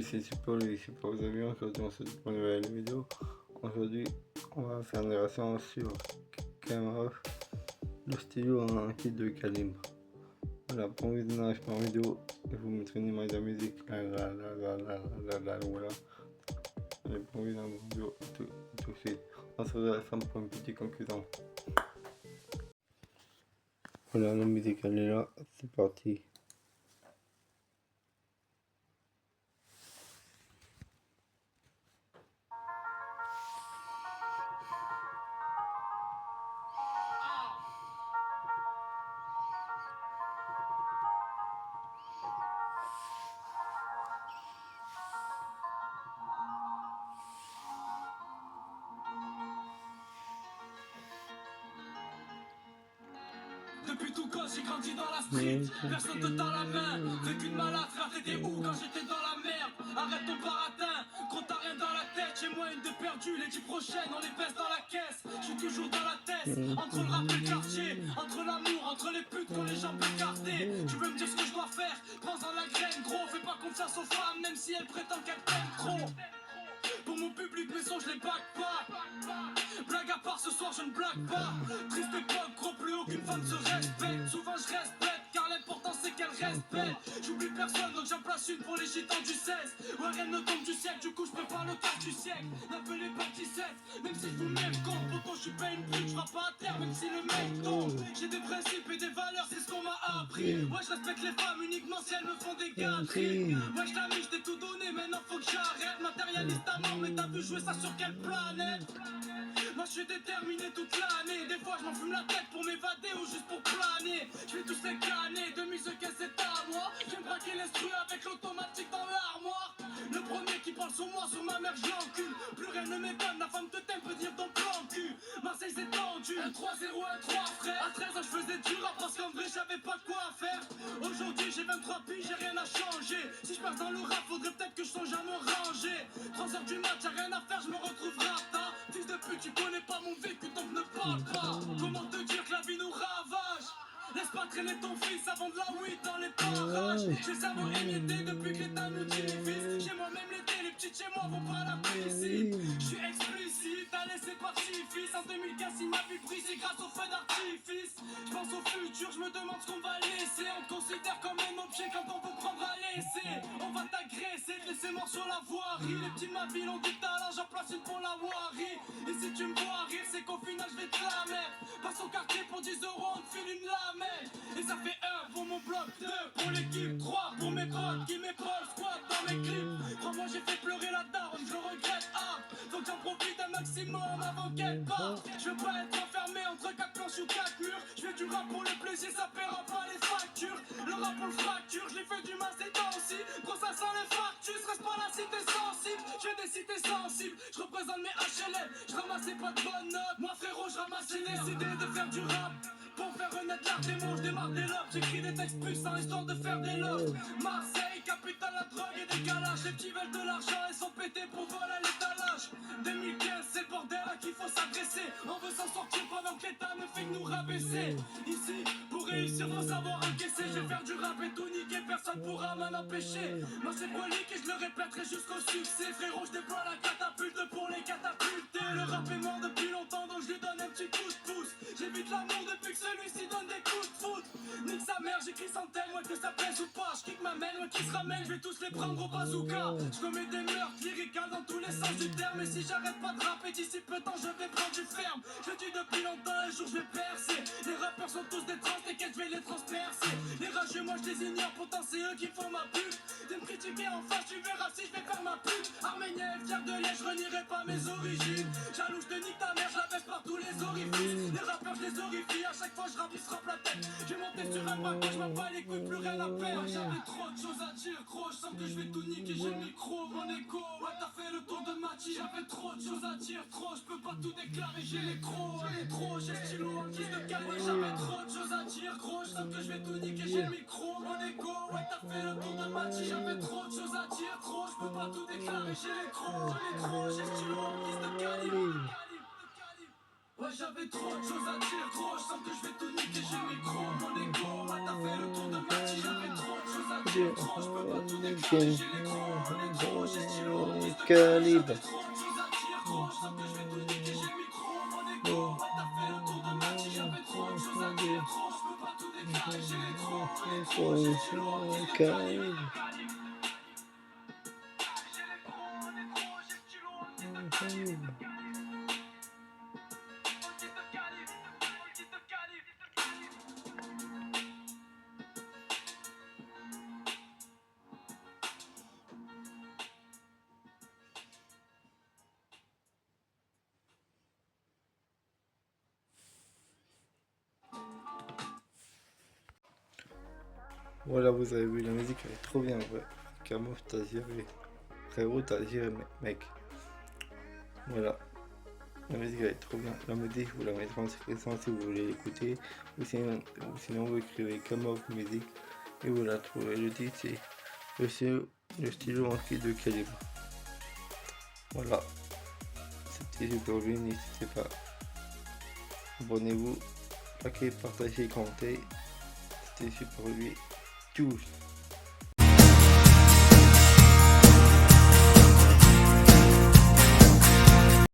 Salut, c'est Super, j'espère que vous allez bien. Aujourd'hui, on se dit pour une nouvelle vidéo. Aujourd'hui, on va faire une version sur Camera, le stylo en kit de calibre. Voilà, pour visionnage par vidéo, je vous mettrai une image de musique. Voilà. Allez, pour visionnage par vidéo, tout de suite. On se retrouve à la fin pour une petite conclusion. Voilà, la musique elle est là, c'est parti. Depuis tout gosse, j'ai grandi dans la street. Personne te tend la main. Fais qu'une malade, frère, t'étais où quand j'étais dans la merde? Arrête ton baratin, gros t'as rien dans la tête. J'ai moins une de perdu, les 10 prochaines, on les baisse dans la caisse. J'suis toujours dans la tête, entre le rap et le quartier, entre l'amour, entre les putes qu'on les jambes écartées. Tu veux me dire ce que je dois faire? Prends dans la graine, gros. Fais pas confiance aux femmes, même si elles prétendent qu'elles t'aiment trop. Pour mon public, mes sons, je les back pas. Blague à part, ce soir, je ne blague pas. Triste époque, gros, plus aucune femme se respecte. Souvent, je reste bête, car l'important, c'est qu'elle reste belle. J'oublie personne, donc j'en place une pour les gitans du 16. Ouais, rien ne tombe du ciel, du coup, je prépare le quart du siècle. N'appelez pas 17, même si je vous mets compte. Pourtant, je suis pas une pute, je frappe pas à terre, même si le mec tombe. J'ai des principes et des valeurs, c'est ce qu'on m'a appris. Ouais, je respecte les femmes uniquement si elles me font des gâteries. Ouais, je l'ai mis, je t'ai tout donné, maintenant faut que j'arrête. Matérialiste à mort, mais t'as vu jouer ça sur quelle planète? Moi je suis déterminé toute l'année. Des fois je m'en fume la tête pour m'évader ou juste pour planer. Je vais tous les canner, demi ce qu'est c'est à moi. J'aime braquer l'instru avec l'automatique dans l'armoire. Le premier qui parle sur moi, sur ma mère je l'encule. Plus rien ne m'étonne, la femme de t'aime peut dire ton plan cul. Marseille c'est tendu, 1-3-0, 1-3 frère. À 13 ans je faisais du rap parce qu'en vrai j'avais pas de quoi faire. Aujourd'hui j'ai 23 piges, j'ai rien à changer. Si je passe dans le rap, faudrait peut-être que je songe à me ranger. 3 heures du mat, j'ai rien à faire, je me retrouve rata. Fils de pute, tu connais pas mon vécu, donc ne parle pas. Comment te dire que la vie nous ravage? Laisse pas traîner ton fils avant de la weed dans les parages. J'ai le cerveau émietté depuis que l'état nous divise. Chez moi-même l'été, les petites chez moi vont pas la piscine. J'suis explicite, allez c'est parti fils. En 2015 si ma vie brisée grâce au feu d'artifice. J'pense au futur, j'me demande ce qu'on va laisser. On te considère comme un objet quand on peut prendre à laisser. On va t'agresser, te laisser mort sur la voirie. Les petits de ma ville ont du talent, j'en place une pour la voirie. Et si tu me vois rire, c'est qu'au final je vais te la mettre. Passe au quartier pour 10 €, on te file une lamette. Et ça fait 1 pour mon bloc, 2 pour l'équipe, 3 pour mes potes qui m'épaulent, squat dans mes clips. Crois-moi j'ai fait pleurer la daronne, je le regrette, faut que j'en profite un maximum avant qu'elle parte. Je veux pas être enfermé entre 4 planches ou 4 murs. Je fais du rap pour le plaisir, ça paiera pas les factures. Le rap on le fracture, je l'ai fait du mal ces temps aussi. Gros ça sent l'infarctus, reste pas la cité sensible. J'ai des cités sensibles, je représente mes HLM. Je ramassais pas de bonnes notes, moi frérot je ramassais. J'ai décidé de faire du rap pour faire renaître l'art des mots, je démarre des lobes. J'écris des textes puissants histoire de faire des lobes. Marseille, capitale la drogue et des calages. Les petits veulent de l'argent et sont pétés pour voler l'étalage. 2015 c'est le bordel à qui faut s'adresser. On veut s'en sortir pendant que l'état ne fait que nous rabaisser. Ici, pour réussir faut savoir encaisser. Je vais faire du rap et tout niquer, personne pourra m'en empêcher. Moi c'est prolique et je le répéterai jusqu'au succès. Frérot je déploie la catapulte pour les catapulter. Le rap est mort depuis longtemps donc je lui donne un petit coup de pouce. J'évite l'amour depuis que celui-ci donne des coups de foot. Nique sa mère, j'écris centaines, ouais que ça plaise ou pas. J'kick ma main, ouais qui se ramène, je vais tous les prendre au bazooka. J'commets des meurtres lyricales dans tous les sens du terme. Et si j'arrête pas de rapper d'ici peu de temps, je vais prendre du ferme. Je le dis depuis longtemps, un jour je vais percer. Les rappeurs sont tous des trans, t'inquiète, je vais les transpercer. Les rageux, moi je les ignore, pourtant c'est eux qui font ma pub. De me critiquer en face, tu verras si je vais faire ma pub. Arménien, fier de l'Est, je renierai pas mes origines. Jaloux, je te nique ta mère, je la baisse par tous les orifices. Les rappeurs, je les horrifie, à chaque fois je rappe, ils se rappent la tête. J'ai monté sur un bac, je m'en bats les couilles, plus rien à perdre. J'avais trop de choses à dire, gros, je sens que je vais tout niquer, j'ai le micro, mon écho. Ouais, t'as fait le tour de ma team. J'avais trop de choses à dire, trop, je peux pas tout déclarer, j'ai les crocs, j'ai les trop, j'ai le stylo en guise de calme. Ouais, j'avais trop de choses à dire, gros, je sens que je vais tout niquer, j'ai le micro, mon écho. Ouais, t'as fait le tour de ma team. J'avais trop de choses à dire, trop, je peux pas tout déclarer, j'ai les crocs, j'ai le stylo en guise de calibre. Ouais j'avais trop de choses à dire, gros, je sens que je vais tout niquer, j'ai le micro, mon égo. Ouais t'as fait le tour de ma team, j'avais trop de choses à dire. Calibre. Voilà, vous avez vu, la musique elle est trop bien, ouais. Kamov, t'as géré. Frérot, t'as géré, mec. Voilà, la musique elle est trop bien. La musique, vous la mettrez en sélection si vous voulez l'écouter. Ou sinon vous écrivez Kamov musique et vous la trouvez. Le titre, c'est le stylo anti de calibre. Voilà, c'était super bien, n'hésitez pas. Abonnez-vous, likez, partagez, commentez. C'était super lui. Tchuss.